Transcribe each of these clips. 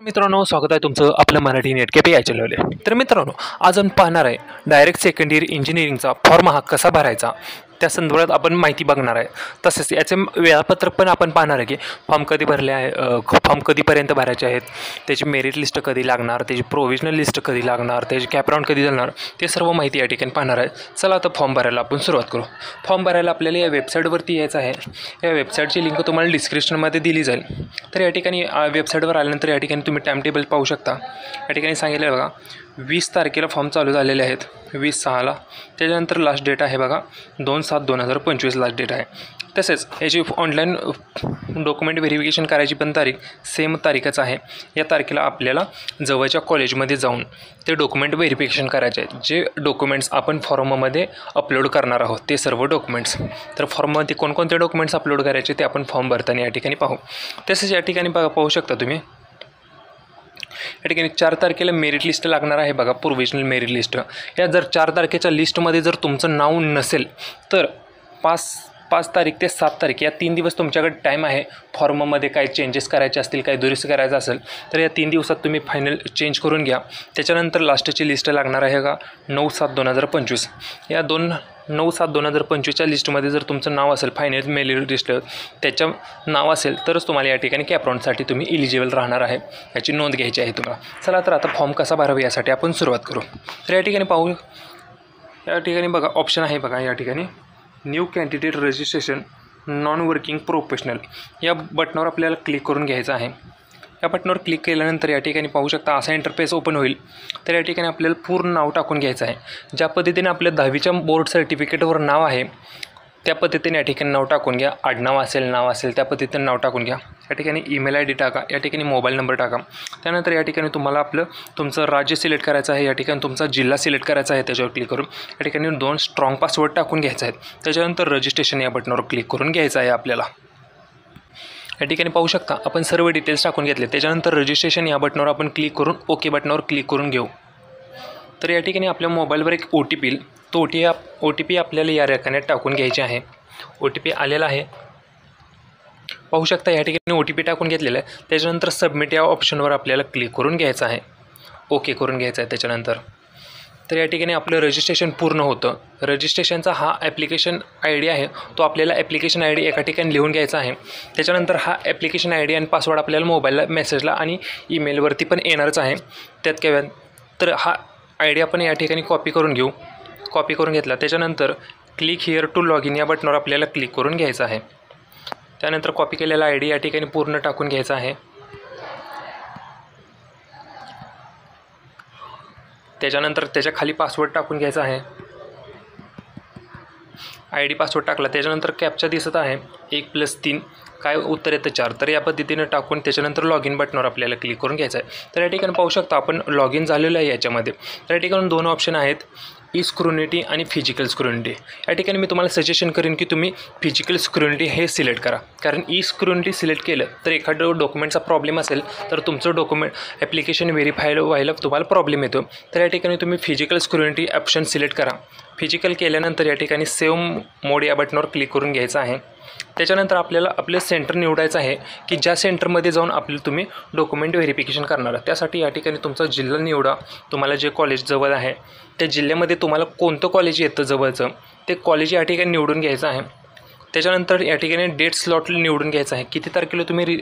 मित्रांनो, स्वागत आहे तुमचं आपलं मराठी नेट के पी या चॅनलवर. तर मित्रांनो, आज आपण पाहणार आहे डायरेक्ट सेकंड इयर इंजिनिअरिंगचा फॉर्म हा कसा भरायचा त्या संदर्भात आपण माहिती बघणार आहे. तसेच याचे वेळापत्रक पण आपण पाहणार आहे की फॉर्म कधी भरले आहे, फॉर्म कधीपर्यंत भरायचे आहेत, त्याची मेरिट लिस्ट कधी लागणार, त्याची प्रोव्हिजनल लिस्ट कधी लागणार, त्याची कॅपराऊंड कधी जाणार, ते सर्व माहिती या ठिकाणी पाहणार आहे. चला आता फॉर्म भरायला आपण सुरुवात करू. फॉर्म भरायला आपल्याला या वेबसाईटवरती यायचं आहे. या वेबसाईटची लिंक तुम्हाला डिस्क्रिप्शनमध्ये दिली जाईल. तर या ठिकाणी वेबसाईटवर आल्यानंतर या ठिकाणी तुम्ही टाइम टेबल पाहू शकता. या ठिकाणी सांगितलं आहे बघा, 20 तारखेला फॉर्म चालू झालेले आहेत, 20/6ला. त्याच्यानंतर लास्ट डेट आहे बघा 2/7/2025 लास्ट डेट आहे. तसेच याची ऑनलाईन डॉक्युमेंट व्हेरिफिकेशन करायची पण तारीख सेम तारीखच आहे. या तारखेला आपल्याला जवळच्या कॉलेजमध्ये जाऊन ते डॉक्युमेंट व्हेरिफिकेशन करायचे आहेत. जे डॉक्युमेंट्स आपण फॉर्ममध्ये अपलोड करणार आहोत ते सर्व डॉक्युमेंट्स. तर फॉर्ममध्ये कोणकोणते डॉक्युमेंट्स अपलोड करायचे ते आपण फॉर्म भरताना या ठिकाणी पाहू. तसेच या ठिकाणी पाहू शकता तुम्ही, या ठिकाणी 4 तारखेला मेरिट लिस्ट लागणार आहे बघा, प्रोव्हिजनल मेरिट लिस्ट. या जर 4 तारखेच्या लिस्टमध्ये जर तुमचं नाव नसेल तर 5 तारीख ते 7 तारीख या 3 दिवस तुमच्याकडे टाईम आहे. फॉर्ममध्ये काही चेंजेस करायचे असतील, काही दुरुस्त करायचं असेल तर या 3 दिवसात तुम्ही फायनल चेंज करून घ्या. त्याच्यानंतर लास्टची लिस्ट लागणार आहे का 9/7/2025. या 9/7/2025च्या लिस्टमध्ये जर तुमचं नाव असेल, फायनल मेरिट लिस्ट त्याचं नाव असेल तरच तुम्हाला या ठिकाणी कॅपराऊंडसाठी तुम्ही इलिजिबल राहणार आहे. याची नोंद घ्यायची आहे तुम्हाला. चला तर आता फॉर्म कसा भरावा यासाठी आपण सुरुवात करू. तर या ठिकाणी पाहू, या ठिकाणी बघा ऑप्शन आहे बघा, या ठिकाणी new candidate registration non working professional या बटनावर आपल्याला क्लिक करून घ्यायचं आहे. या बटनावर क्लिक केल्यानंतर या ठिकाणी पाहू शकता असा इंटरफेस ओपन होईल. तर या ठिकाणी आपल्याला पूर्ण नाव टाकून घ्यायचं आहे. ज्या पद्धतीने आपल्या 10वीच्या बोर्ड सर्टिफिकेटवर नाव आहे त्या पद्धतीने या ठिकाणी नाव टाकून घ्या. आडनाव असेल, नाव असेल, त्या पद्धतीने नाव टाकून घ्या. या ठिकाणी ईमेल ID टाका, या ठिकाणी मोबाईल नंबर टाका. त्यानंतर या ठिकाणी तुम्हाला तुमचं राज्य सिलेक्ट करायचं आहे. या ठिकाणी तुमचा जिल्हा सिलेक्ट करायचा आहे. त्याच्यावर क्लिक करून या ठिकाणी 2 स्ट्रॉंग पासवर्ड टाकून घ्यायचा आहे. त्याच्यानंतर रजिस्ट्रेशन या बटनावर क्लिक करून घ्यायचं आहे आपल्याला. या ठिकाणी पाहू शकता आपण सर्व डिटेल्स टाकून घेतले. त्याच्यानंतर रजिस्ट्रेशन या बटनावर आपण क्लिक करून ओके बटनावर क्लिक करून घेऊ. तर या ठिकाणी आपल्या मोबाईलवर एक OTP येईल. तो OTP आपल्याला या रकान्यात टाकून घ्यायचे आहे. OTP आलेला आहे पाहू शकता. या ठिकाणी OTP टाकून घेतलेला आहे. त्याच्यानंतर सबमिट या ऑप्शनवर आपल्याला क्लिक करून घ्यायचं आहे, ओके करून घ्यायचं आहे. त्याच्यानंतर तर या ठिकाणी आपलं रजिस्ट्रेशन पूर्ण होतं. रजिस्ट्रेशनचा हा ॲप्लिकेशन ID आहे, तो आपल्याला ॲप्लिकेशन ID एका ठिकाणी लिहून घ्यायचा आहे. त्याच्यानंतर हा ॲप्लिकेशन ID आणि पासवर्ड आपल्याला मोबाईलला मेसेजला आणि ईमेलवरती पण येणारच आहे. त्यात काय तर हा ID आपण या ठिकाणी कॉपी करून घेऊ. कॉपी करून घेतला त्याच्यानंतर click here to log in या बटनावर आपल्याला क्लिक करून घ्यायचं आहे. त्यानंतर कॉपी केलेला ID या ठिकाणी पूर्ण टाकून घ्यायचा आहे. त्याच्यानंतर त्याच्या खाली पासवर्ड टाकून घ्यायचा आहे. ID पासवर्ड टाकला. त्याच्यानंतर कॅप्चा दिसत आहे 1+3 काय उत्तर येतं 4. तर या पद्धतीने टाकून त्याच्यानंतर लॉग इन बटनावर आपल्याला क्लिक करून घ्यायचं आहे. तर या ठिकाणी पाहू शकता आपण लॉग इन झालेलं आहे याच्यामध्ये. तर या ठिकाणी 2 ऑप्शन आहेत, स्क्रुनिटी आणि फिजिकल स्क्रुनिटी. या ठिकाणी मी तुम्हाला सजेशन करेन की तुम्ही फिजिकल स्क्रुनिटी हे सिलेक्ट करा. कारण स्क्रुनिटी सिलेक्ट केलं तर एखादं डॉक्युमेंटचा प्रॉब्लेम असेल तर तुमचं डॉक्युमेंट ॲप्लिकेशन व्हेरीफाय व्हायला तुम्हाला प्रॉब्लेम येतो. तर या ठिकाणी तुम्ही फिजिकल स्क्रुनिटी ऑप्शन सिलेक्ट करा. फिजिकल केल्यानंतर या ठिकाणी सेव्ह मोड या बटनावर क्लिक करून घ्यायचं आहे. त्याच्यानंतर आपल्याला आपलं सेंटर निवडायचं आहे की ज्या सेंटरमध्ये जाऊन तुम्ही डॉक्युमेंट व्हेरिफिकेशन करणार. त्यासाठी या ठिकाणी तुमचा जिल्हा निवडा. तुम्हाला जे कॉलेज जवळ आहे त्या जिल्ह्यामध्ये तुम्हाला कोणतं कॉलेज येतं जवळचं ते कॉलेज या ठिकाणी निवडून घ्यायचं आहे. त्याच्यानंतर या ठिकाणी डेट स्लॉट निवडून घ्यायचं आहे, किती तारखेला तुम्ही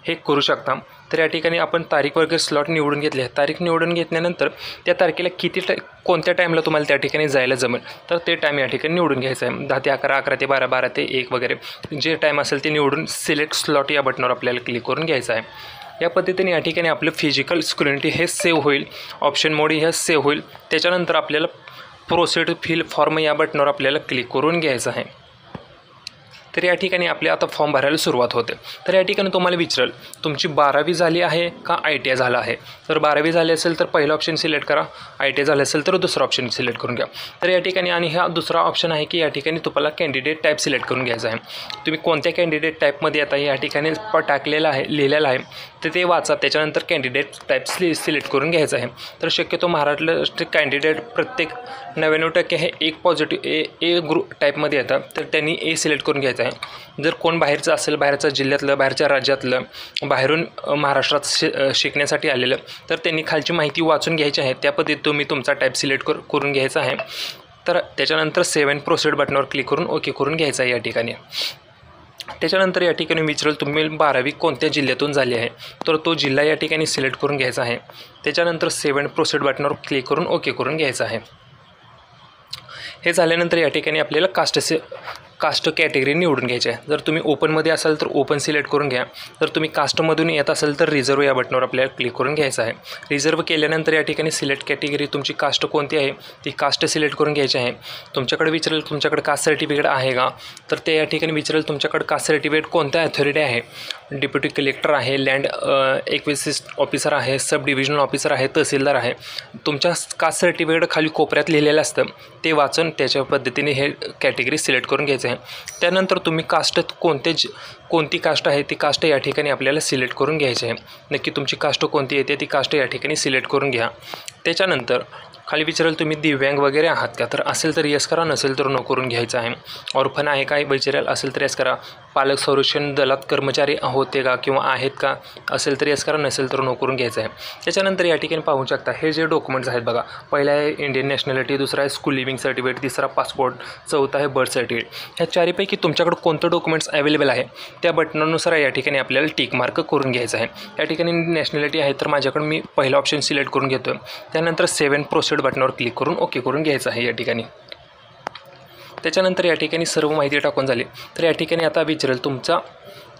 हे करू शकता. तर या ठिकाणी आपण तारीख वगैरे स्लॉट निवडून घेतले. तारीख निवडून घेतल्यानंतर त्या तारखेला कोणत्या टाईमला तुम्हाला त्या ठिकाणी जायला जमेल तर ते टाईम या ठिकाणी निवडून घ्यायचं आहे. 10 ते 11, 11 ते 12, 12 ते 1 वगैरे जे टाईम असेल ते निवडून सिलेक्ट स्लॉट या बटनावर आपल्याला क्लिक करून घ्यायचं आहे. या पद्धतीने या ठिकाणी आपलं फिजिकल स्क्रुनिटी हे सेव्ह होईल. ऑप्शन मोड हे सेव्ह होईल. त्याच्यानंतर आपल्याला प्रोसीड फिल फॉर्म या बटनावर आपल्याला क्लिक करून घ्यायचं आहे. तर या ठिकाणी आपले आता फॉर्म भरायला सुरुवात होते. तर या ठिकाणी तुम्हाला विचारेल तुमची 12वी झाली आहे का ITI झाला आहे. तर 12वी झाली असेल तर पहिला ऑप्शन सिलेक्ट करा, ITI झालं असेल तर दुसरा ऑप्शन सिलेक्ट करून घ्या. तर या ठिकाणी आणि हा दुसरा ऑप्शन आहे की या ठिकाणी तुम्हाला कॅन्डिडेट टाईप सिलेक्ट करून घ्यायचा आहे. तुम्ही कोणत्या कॅन्डिडेट टाईपमध्ये आता या ठिकाणी टाकलेलं आहे, लिहिलेलं आहे तर ते वाचा. त्याच्यानंतर कॅन्डिडेट टाईप सिलेक्ट करून घ्यायचं आहे. तर शक्यतो महाराष्ट्र कॅन्डिडेट प्रत्येक 99% हे एक पॉझिटिव्ह ए ग्रुप टाईपमध्ये येतात. तर त्यांनी A सिलेक्ट करून घ्यायचं आहे. घ्यायचं आहे. जर कोण बाहेरचं असेल, बाहेरच्या जिल्ह्यातलं, बाहेरच्या राज्यातलं, बाहेरून महाराष्ट्रात शिकण्यासाठी आलेलं, तर त्यांनी खालची माहिती वाचून घ्यायची आहे. त्या पद्धतीत तुम्ही तुमचा टाईप सिलेक्ट करून घ्यायचा आहे. तर त्याच्यानंतर सेव्ह अँड प्रोसीड बटनावर क्लिक करून ओके करून घ्यायचं आहे या ठिकाणी. त्याच्यानंतर या ठिकाणी विचारेल तुम्ही 12वी कोणत्या जिल्ह्यातून झाली आहे, तर तो जिल्हा या ठिकाणी सिलेक्ट करून घ्यायचा आहे. त्याच्यानंतर सेव्ह अँड प्रोसीड बटनावर क्लिक करून ओके करून घ्यायचं आहे. हे झाल्यानंतर या ठिकाणी आपल्याला कास्ट कॅटेगरी निवडून घ्यायची आहे. जर तुम्ही ओपनमध्ये असाल तर ओपन सिलेक्ट करून घ्या. जर तुम्ही कास्टमधून येत असाल तर रिझर्व या बटनावर आपल्याला क्लिक करून घ्यायचं आहे. रिझर्व केल्यानंतर या ठिकाणी सिलेक्ट कॅटेगरी तुमची कास्ट कोणती आहे ती कास्ट सिलेक्ट करून घ्यायची आहे. तुमच्याकडे विचारेल तुमच्याकडे कास्ट सर्टिफिकेट आहे का, तर ते या ठिकाणी विचारेल तुमच्याकडे कास्ट सर्टिफिकेट कोणत्या अथॉरिटी आहे. डेप्युटी कलेक्टर आहे, लँड एक्विजिशन ऑफिसर आहे, सब डिव्हिजनल ऑफिसर आहे, तहसीलदार आहे. तुमच्या कास्ट सर्टिफिकेट खाली कोपऱ्यात लिहिलेलं असतं, ते वाचून त्याच्या पद्धतीने हे कॅटेगरी सिलेक्ट करून घ्यायचं आहे. त्यानंतर तुम्ही कास्ट कोणती कास्ट आहे ती कास्ट या ठिकाणी आपल्याला सिलेक्ट करून घ्यायची आहे. नक्की तुमची कास्ट कोणती येते ती कास्ट या ठिकाणी सिलेक्ट करून घ्या. त्याच्यानंतर खाली विचारेल तुम्ही दिव्यांग वगैरे आहात का, तर असेल तर यस करा, नसेल तर नो करून घ्यायचं आहे. ऑर्फन आहे काय विचारेल, असेल तर यस करा. पालक संरक्षण दलात कर्मचारी होते का किंवा आहेत का, असेल तर यस करा, नसेल तर नो करून घ्यायचं आहे. त्याच्यानंतर या ठिकाणी पाहू शकता हे जे डॉक्युमेंट्स आहेत बघा, पहिला आहे इंडियन नॅशनॅलिटी, दुसरा आहे स्कूल लिव्हिंग सर्टिफिकेट, तिसरा पासपोर्ट, चौथा आहे बर्थ सर्टिफिकेट. ह्या चारीपैकी तुमच्याकडे कोणतं डॉक्युमेंट्स अवेलेबल आहे त्या बटनानुसार या ठिकाणी आपल्याला टिक मार्क करून घ्यायचं आहे. या ठिकाणी नॅशनॅलिटी आहे तर माझ्याकडे मी पहिला ऑप्शन सिलेक्ट करून घेतो. त्यानंतर सेव्ह अँड प्रोसीड बटनावर क्लिक करून ओके करून घ्यायचं आहे या ठिकाणी. त्याच्यानंतर या ठिकाणी सर्व माहिती टाकून झाली तर या ठिकाणी आता विचारेल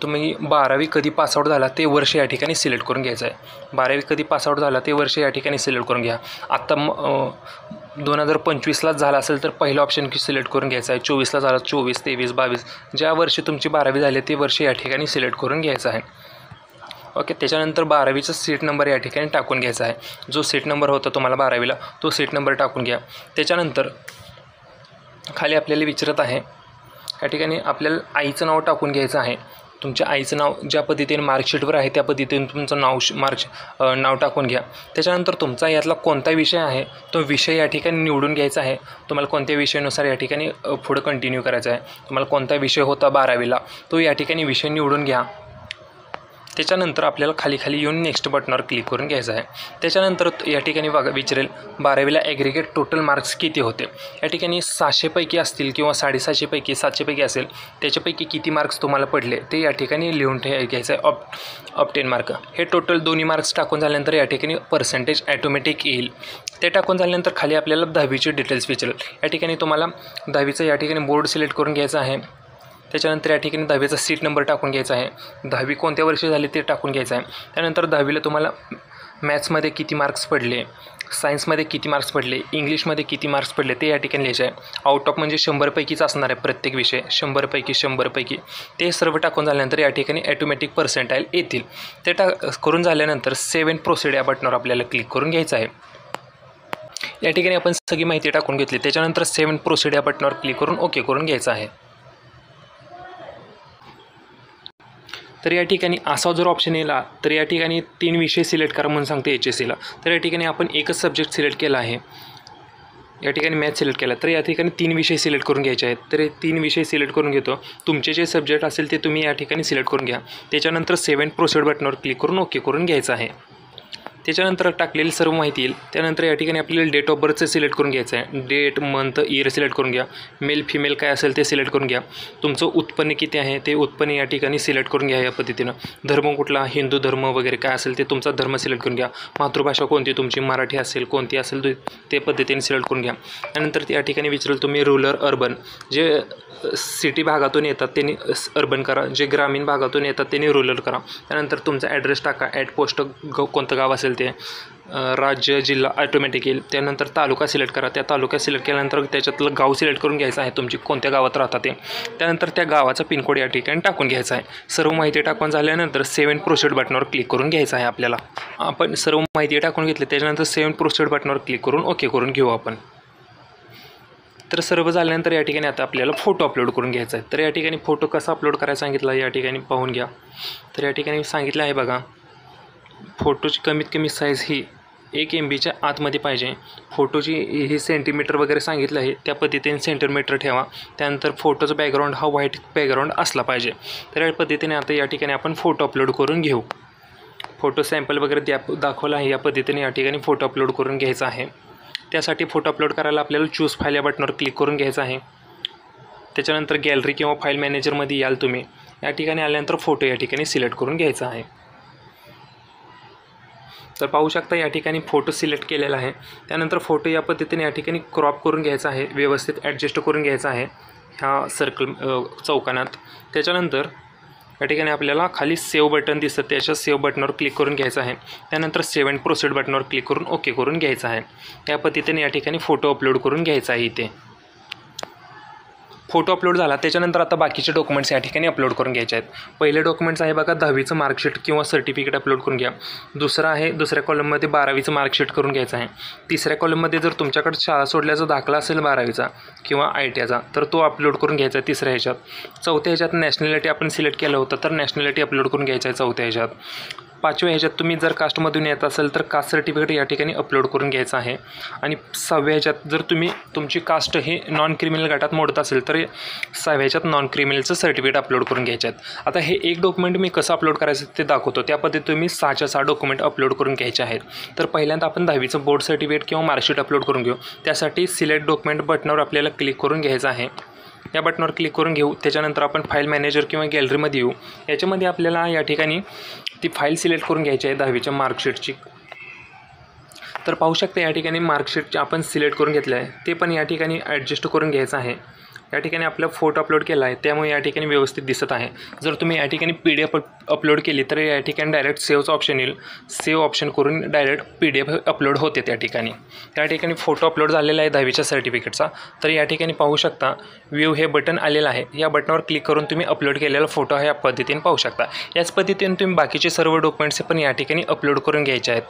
तुम्ही 12वी कधी पासआउट झाला ते वर्ष या ठिकाणी सिलेक्ट करून घ्यायचं आहे. 12वी कधी पासआउट झाला ते वर्ष या ठिकाणी सिलेक्ट करून घ्या. आत्ता 2025लाच झाला असेल तर पहिलं ऑप्शन सिलेक्ट करून घ्यायचं आहे. 24ला झाला 24, 23, 22 ज्या वर्षी तुमची 12वी झाली ते वर्ष या ठिकाणी सिलेक्ट करून घ्यायचं आहे. ओके. त्याच्यानंतर 12वीचा सीट नंबर या ठिकाणी टाकून घ्यायचा आहे. जो सीट नंबर होता तुम्हाला 12वीला तो सीट नंबर टाकून घ्या. त्याच्यानंतर खाली आपल्याला विचारत आहे या ठिकाणी आपल्याला आईचं नाव टाकून घ्यायचं आहे. तुमच्या आईचं नाव ज्या पद्धतीने मार्कशीटवर आहे त्या पद्धतीने तुमचं नाव टाकून घ्या. त्याच्यानंतर तुमचा यातला कोणता विषय आहे तो विषय या ठिकाणी निवडून घ्यायचा आहे. तुम्हाला कोणत्या विषयानुसार या ठिकाणी पुढं कंटिन्यू करायचं आहे. तुम्हाला कोणता विषय होता 12वीला तो या ठिकाणी विषय निवडून घ्या. त्याच्यानंतर आपल्याला खाली येऊन नेक्स्ट बटनावर क्लिक करून घ्यायचं आहे. त्याच्यानंतर या ठिकाणी विचारेल 12वीला ॲग्रिगेट टोटल मार्क्स किती होते. या ठिकाणी 600पैकी असतील किंवा 750पैकी 700पैकी असेल त्याच्यापैकी किती मार्क्स तुम्हाला पडले ते या ठिकाणी लिहून घ्यायचं आहे. ऑप 10 मार्क हे टोटल दोन्ही मार्क्स टाकून झाल्यानंतर या ठिकाणी पर्सेंटेज ॲटोमॅटिक येईल. ते टाकून झाल्यानंतर खाली आपल्याला 10वीचे डिटेल्स विचारेल. या ठिकाणी तुम्हाला 10वीचं या ठिकाणी बोर्ड सिलेक्ट करून घ्यायचं आहे. त्याच्यानंतर या ठिकाणी 10वीचा सीट नंबर टाकून घ्यायचा आहे. 10वी कोणत्या वर्षी झाली ते टाकून घ्यायचं आहे. त्यानंतर 10वीला तुम्हाला मॅथ्समध्ये किती मार्क्स पडले, सायन्समध्ये किती मार्क्स पडले, इंग्लिशमध्ये किती मार्क्स पडले ते या ठिकाणी लिहायचे आहे. आउट ऑफ म्हणजे 100पैकीच असणार आहे प्रत्येक विषय, 100पैकी ते सर्व टाकून झाल्यानंतर या ठिकाणी ॲटोमॅटिक पर्सेंटाईल येतील. ते करून झाल्यानंतर सेव्ह अँड प्रोसीड या बटनावर आपल्याला क्लिक करून घ्यायचं आहे. या ठिकाणी आपण सगळी माहिती टाकून घेतली. त्याच्यानंतर सेव्ह अँड प्रोसीड या बटनावर क्लिक करून ओके करून घ्यायचं आहे. तर या ठिकाणी असा जर ऑप्शन येला तर या ठिकाणी 3 विषय सिलेक्ट करा म्हणून सांगते HSCला. तर या ठिकाणी आपण एकच सब्जेक्ट सिलेक्ट केला आहे. या ठिकाणी मॅथ सिलेक्ट केला तर या ठिकाणी 3 विषय सिलेक्ट करून घ्यायचे आहेत. तर 3 विषय सिलेक्ट करून घेतो. तुमचे जे सब्जेक्ट असेल ते तुम्ही या ठिकाणी सिलेक्ट करून घ्या. त्याच्यानंतर सेव्ह अँड प्रोसीड बटनावर क्लिक करून ओके करून घ्यायचं आहे. त्याच्यानंतर टाकलेली सर्व माहिती येईल. त्यानंतर या ठिकाणी आपल्याला डेट ऑफ बर्थचं सिलेक्ट करून घ्यायचं आहे. डेट, मंथ, इयर सिलेक्ट करून घ्या. मेल फिमेल काय असेल ते सिलेक्ट करून घ्या. तुमचं उत्पन्न किती आहे ते उत्पन्न या ठिकाणी सिलेक्ट करून घ्या. या पद्धतीनं धर्म कुठला, हिंदू धर्म वगैरे काय असेल ते तुमचा धर्म सिलेक्ट करून घ्या. मातृभाषा कोणती तुमची, मराठी असेल कोणती असेल ते पद्धतीने सिलेक्ट करून घ्या. त्यानंतर या ठिकाणी विचारेल तुम्ही रूरल अर्बन, जे सिटी भागातून येतात त्यांनी अर्बन करा, जे ग्रामीण भागातून येतात त्यांनी रूरल करा. त्यानंतर तुमचा ॲड्रेस टाका. पोस्ट कोणतं गाव असेल ते, राज्य, जिल्हा ऑटोमॅटिक येईल. त्यानंतर तालुका सिलेक्ट करा. त्या तालुका सिलेक्ट केल्यानंतर त्याच्यातलं गाव सिलेक्ट करून घ्यायचं आहे तुमची कोणत्या गावात राहतात ते. त्यानंतर त्या गावाचा पिनकोड या ठिकाणी टाकून घ्यायचा आहे. सर्व माहिती टाकून झाल्यानंतर सेव्ह अँड प्रोसीड बटनावर क्लिक करून घ्यायचं आहे. आपल्याला आपण सर्व माहिती टाकून घेतली त्याच्यानंतर सेव्ह अँड प्रोसीड बटनावर क्लिक करून ओके करून घेऊ आपण. तर सर्व झाल्यानंतर या ठिकाणी आता आपल्याला फोटो अपलोड करून घ्यायचा आहे. तर या ठिकाणी फोटो कसा अपलोड करायला सांगितलं या ठिकाणी पाहून घ्या. तर या ठिकाणी सांगितलं आहे बघा, फोटोची कमीत कमी साईज ही 1 MBच्या आतमध्ये पाहिजे. फोटोची हे सेंटीमीटर वगैरे सांगितलं आहे त्या पद्धतीने सेंटीमीटर ठेवा. त्यानंतर फोटोचा बॅकग्राऊंड हा व्हाईट बॅकग्राऊंड असला पाहिजे. तर या पद्धतीने आता या ठिकाणी आपण फोटो अपलोड करून घेऊ. फोटो सॅम्पल वगैरे दाखवला आहे. या पद्धतीने या ठिकाणी फोटो अपलोड करून घ्यायचा आहे. त्यासाठी फोटो अपलोड करायला आपल्याला चूज फाईल या बटनावर क्लिक करून घ्यायचं आहे. त्याच्यानंतर गॅलरी किंवा फाईल मॅनेजरमध्ये याल तुम्ही. या ठिकाणी आल्यानंतर फोटो या ठिकाणी सिलेक्ट करून घ्यायचा आहे. तर पाहू शकता या ठिकाणी फोटो सिलेक्ट केलेला आहे. त्यानंतर फोटो या पद्धतीने या ठिकाणी क्रॉप करून घ्यायचा आहे. व्यवस्थित ॲडजस्ट करून घ्यायचा आहे ह्या सर्कल चौकानात. त्याच्यानंतर या ठिकाणी आपल्याला खाली सेव्ह बटन दिसतं त्याच्या सेव्ह बटनावर क्लिक करून घ्यायचं आहे. त्यानंतर सेव्ह अँड प्रोसीड बटनावर क्लिक करून ओके करून घ्यायचं आहे. या पद्धतीने या ठिकाणी फोटो अपलोड करून घ्यायचा आहे. इथे फोटो अपलोड झाला. त्याच्यानंतर आता बाकीचे डॉक्युमेंट्स या ठिकाणी अपलोड करून घ्यायचे आहेत. पहिले डॉक्युमेंट्स आहे बघा 10वीचं मार्कशीट किंवा सर्टिफिकेट अपलोड करून घ्या. दुसरं आहे दुसऱ्या कॉलममध्ये 12वीचं मार्कशीट करून घ्यायचं आहे. तिसऱ्या कॉलममध्ये जर तुमच्याकडे शाळा सोडल्याचा दाखला असेल 12वीचा किंवा ITIचा तर तो अपलोड करून घ्यायचा आहे तिसऱ्या ह्याच्यात. चौथ्या ह्याच्यात नॅशनॅलिटी आपण सिलेक्ट केलं होतं तर नॅशनॅलिटी अपलोड करून घ्यायचं आहे चौथ्या ह्याच्यात. पाचव्या ह्याच्यात तुम्ही जर कास्टमधून येत असेल तर कास्ट सर्टिफिकेट या ठिकाणी अपलोड करून घ्यायचं आहे. आणि 6व्या ह्याच्यात जर तुम्ही तुमची कास्ट हे नॉन क्रिमिनल गटात मोडत असेल तर 6व्या ह्याच्यात नॉन क्रिमिनलचं सर्टिफिकेट अपलोड करून घ्यायचे आहेत. आता हे एक डॉक्युमेंट मी कसं अपलोड करायचं ते दाखवतो. त्या पद्धतीने तुम्ही 6च्या 6 डॉक्युमेंट अपलोड करून घ्यायचे आहेत. तर पहिल्यांदा आपण 10वीचं बोर्ड सर्टिफिकेट किंवा मार्कशीट अपलोड करून घेऊ. त्यासाठी सिलेक्ट डॉक्युमेंट बटनावर आपल्याला क्लिक करून घ्यायचं आहे. या बटनावर क्लिक करून घेऊ. त्याच्यानंतर आपण फाईल मॅनेजर किंवा गॅलरीमध्ये येऊ. याच्यामध्ये आपल्याला या ठिकाणी ती फाईल सिलेक्ट करून घ्यायची आहे 10वीच्या मार्कशीटची. तर पाहू शकता या ठिकाणी मार्कशीट आपण सिलेक्ट करून घेतलं आहे. ते पण या ठिकाणी ॲडजस्ट करून घ्यायचं आहे. या ठिकाणी आपला फोटो अपलोड केला आहे त्यामुळे या ठिकाणी व्यवस्थित दिसत आहे. जर तुम्ही या ठिकाणी PDF अपलोड केली तर या ठिकाणी डायरेक्ट सेव्हचं ऑप्शन येईल. सेव्ह ऑप्शन करून डायरेक्ट PDF अपलोड होते त्या ठिकाणी. त्या ठिकाणी फोटो अपलोड झालेला आहे 10वीच्या सर्टिफिकेटचा. तर या ठिकाणी पाहू शकता व्ह्यू हे बटन आलेलं आहे. या बटनावर क्लिक करून तुम्ही अपलोड केलेला फोटो ह्या पद्धतीने पाहू शकता. याच पद्धतीने तुम्ही बाकीचे सर्व डॉक्युमेंट्स पण या ठिकाणी अपलोड करून घ्यायचे आहेत.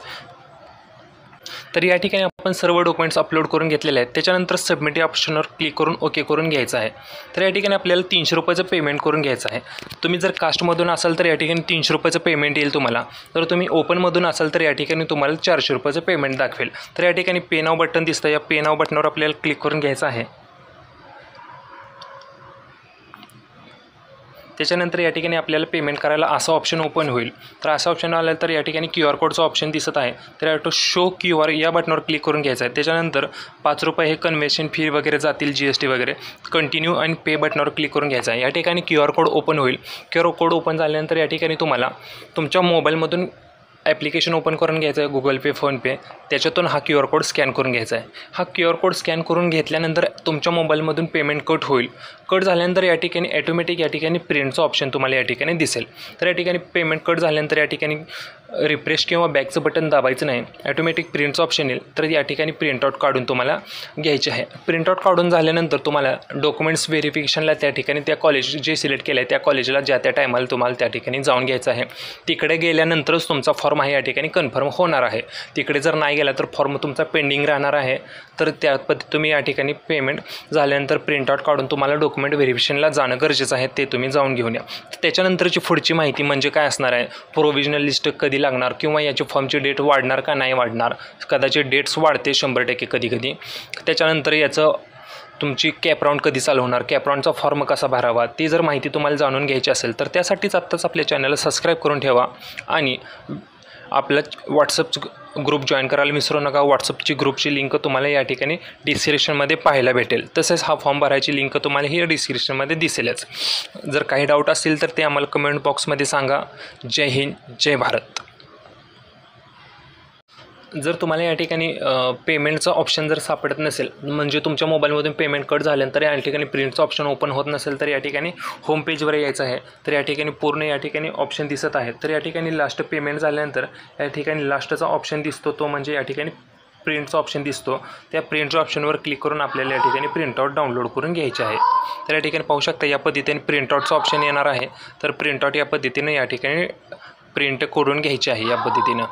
तर या ठिकाणी आपण सर्व डॉक्युमेंट्स अपलोड करून घेतलेले आहेत. त्याच्यानंतर सबमिट या ऑप्शनवर क्लिक करून ओके करून घ्यायचं आहे. तर या ठिकाणी आपल्याला 300 रुपयाचं पेमेंट करून घ्यायचं आहे. तुम्ही जर कास्टमधून असाल तर या ठिकाणी 300 रुपयाचं पेमेंट येईल तुम्हाला. तर तुम्ही ओपनमधून असाल तर या ठिकाणी तुम्हाला 400 रुपयाचं पेमेंट दाखवेल. तर या ठिकाणी पे नाव बटन दिसतं. या पे नाव बटनावर आपल्याला क्लिक करून घ्यायचं आहे. त्याच्यानंतर या ठिकाणी आपल्याला पेमेंट करायला असं ऑप्शन ओपन होईल. तर असं ऑप्शन आलं तर या ठिकाणी QR कोडचं ऑप्शन दिसत आहे. तर तो शो QR या बटनावर क्लिक करून घ्यायचं आहे. त्याच्यानंतर 5 रुपये हे कन्व्हेन्शन फी वगैरे जातील GST वगैरे. कंटिन्यू आणि पे बटनावर क्लिक करून घ्यायचं आहे. या ठिकाणी QR कोड ओपन होईल. QR कोड ओपन झाल्यानंतर या ठिकाणी तुम्हाला तुमच्या मोबाईलमधून ॲप्लिकेशन ओपन करून घ्यायचं आहे Google Pay, PhonePe. त्याच्यातून हा QR कोड स्कॅन करून घ्यायचा आहे. हा QR कोड स्कॅन करून घेतल्यानंतर तुमच्या मोबाईलमधून पेमेंट कट होईल. कट झाल्यानंतर या ठिकाणी ॲटोमॅटिक या ठिकाणी प्रिंटचं ऑप्शन तुम्हाला या ठिकाणी दिसेल. तर या ठिकाणी पेमेंट कट झाल्यानंतर या ठिकाणी रिफ्रेश किंवा बॅकचं बटन दाबायचं नाही. ॲटोमॅटिक प्रिंटचं ऑप्शन येईल. तर या ठिकाणी प्रिंटआउट काढून तुम्हाला घ्यायचे आहे. प्रिंटआउट काढून झाल्यानंतर तुम्हाला डॉक्युमेंट्स व्हेरिफिकेशनला त्या ठिकाणी त्या कॉलेज जे सिलेक्ट केलं आहे त्या कॉलेजला ज्या त्या टायमाला तुम्हाला त्या ठिकाणी जाऊन घ्यायचं आहे. तिकडे गेल्यानंतरच तुमचा फॉर्म आहे या ठिकाणी कन्फर्म होणार आहे. तिकडे जर नाही गेला तर फॉर्म तुमचा पेंडिंग राहणार आहे. तर त्या पद्धतीने तुम्ही या ठिकाणी पेमेंट झाल्यानंतर प्रिंटआउट काढून तुम्हाला डॉक्युमेंट व्हेरिफिकेशनला जाणं गरजेचं आहे. ते तुम्ही जाऊन घेऊन या. त्याच्यानंतरची पुढची माहिती म्हणजे काय असणार आहे, प्रोव्हिजनल लिस्ट कधी लागणार किंवा याची फॉर्मची डेट वाढणार का नाही वाढणार. कदाचित डेट्स वाढते 100% कधी कधी. त्याच्यानंतर याचं तुमची कॅपराऊंड कधी चालू होणार, कॅपराऊंडचा फॉर्म कसा भरावा, ती जर माहिती तुम्हाला जाणून घ्यायची असेल तर त्यासाठीच आत्ताच आपल्या चॅनलला सबस्क्राईब करून ठेवा आणि आपलं व्हॉट्सअप ग्रुप जॉईन करायला विसरू नका. व्हॉट्सअपची ग्रुपची लिंक तुम्हाला या ठिकाणी डिस्क्रिप्शनमध्ये पाहायला भेटेल. तसेच हा फॉर्म भरायची लिंक तुम्हाला ही डिस्क्रिप्शनमध्ये दिसेलच. जर काही डाऊट असतील तर ते आम्हाला कमेंट बॉक्समध्ये सांगा. जय हिंद, जय भारत. जर तुम्हाला या ठिकाणी पेमेंटचं ऑप्शन जर सापडत नसेल, म्हणजे तुमच्या मोबाईलमधून पेमेंट कट झाल्यानंतर या ठिकाणी प्रिंटचं ऑप्शन ओपन होत नसेल तर या ठिकाणी होम पेजवर यायचं आहे. तर या ठिकाणी पूर्ण या ठिकाणी ऑप्शन दिसत आहे. तर या ठिकाणी लास्ट पेमेंट झाल्यानंतर या ठिकाणी लास्टचा ऑप्शन दिसतो, तो म्हणजे या ठिकाणी प्रिंटचा ऑप्शन दिसतो. त्या प्रिंटच्या ऑप्शनवर क्लिक करून आपल्याला या ठिकाणी प्रिंटआउट डाउनलोड करून घ्यायचे आहे. तर या ठिकाणी पाहू शकता या पद्धतीने प्रिंटआउटचं ऑप्शन येणार आहे. तर प्रिंटआउट या पद्धतीने या ठिकाणी प्रिंट करून घ्यायचे आहे या पद्धतीनं.